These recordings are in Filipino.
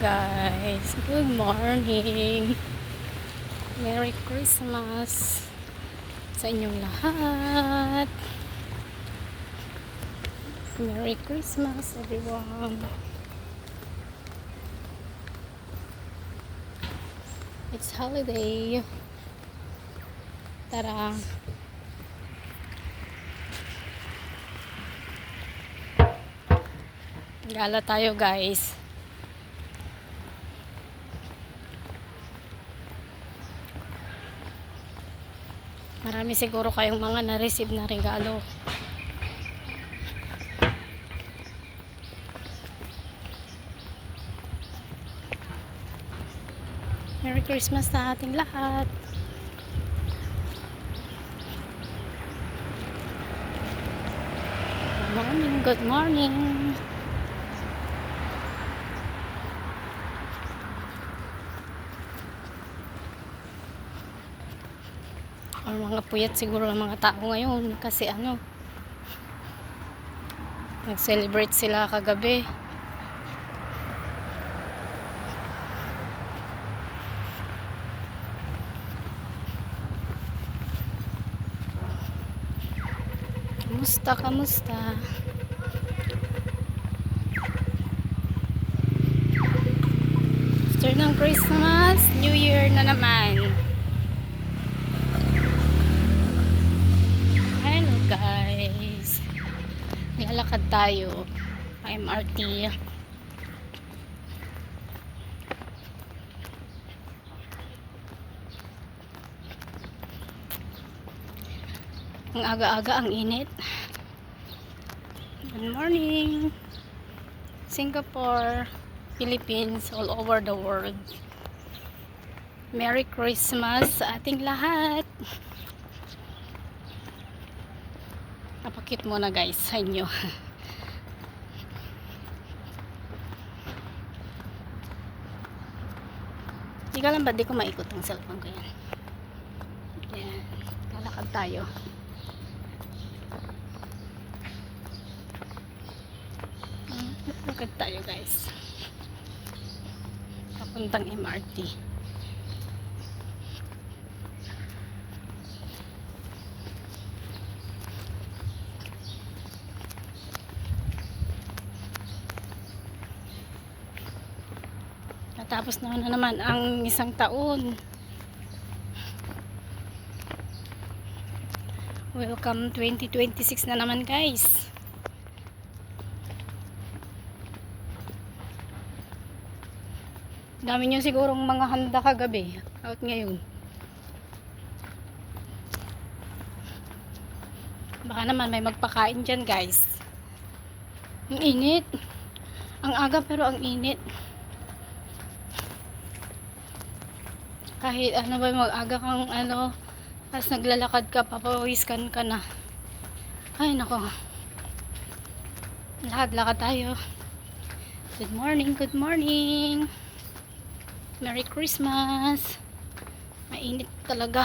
guys, good morning. Merry Christmas sa inyong lahat. Merry Christmas everyone. It's holiday. Tara. Gala tayo guys. Marami siguro kayong mga na-receive na regalo. Merry Christmas sa ating lahat. Good morning, good morning. Or mga puyat siguro ng mga tao ngayon kasi nag-celebrate sila kagabi. Kamusta? After ng Christmas, New Year na naman. Hello guys. Lalakad tayo. MRT. Ang aga-aga, ang init. Good morning. Singapore, Philippines, all over the world. Merry Christmas sa ating lahat. Napakit muna guys sa inyo. Hindi ka lang ba di ko maikot ang cellphone ko yan. Yan. Lalakad tayo. Lalakad tayo guys. Papuntang MRT. Tapos na naman ang isang taon. Welcome 2026 na naman guys. Dami nyo sigurong mga handa kagabi. Out ngayon. Baka naman may magpakain dyan guys. Ang init. Ang aga pero ang init. Kahit ba mag-aga kang tapos naglalakad ka, papawiskan ka na. Ay nako. Lakad-lakad tayo. Good morning, good morning. Merry Christmas. Mainit talaga.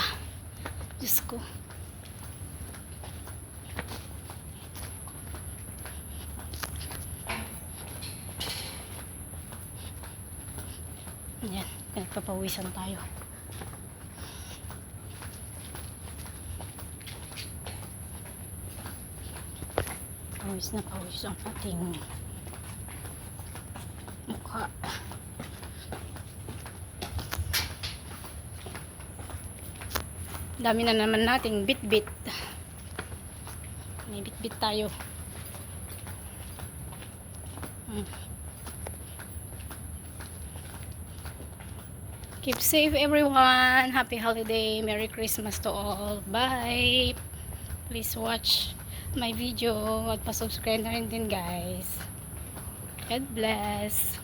Diyos ko. Yan, nagpapawisan tayo. Pawis na pawis ang ating mukha. Dami na naman nating bit-bit. May bit-bit tayo. Keep safe everyone. Happy holiday. Merry Christmas to all. Bye. Please watch my video at pa-subscribe na rin din guys. God bless.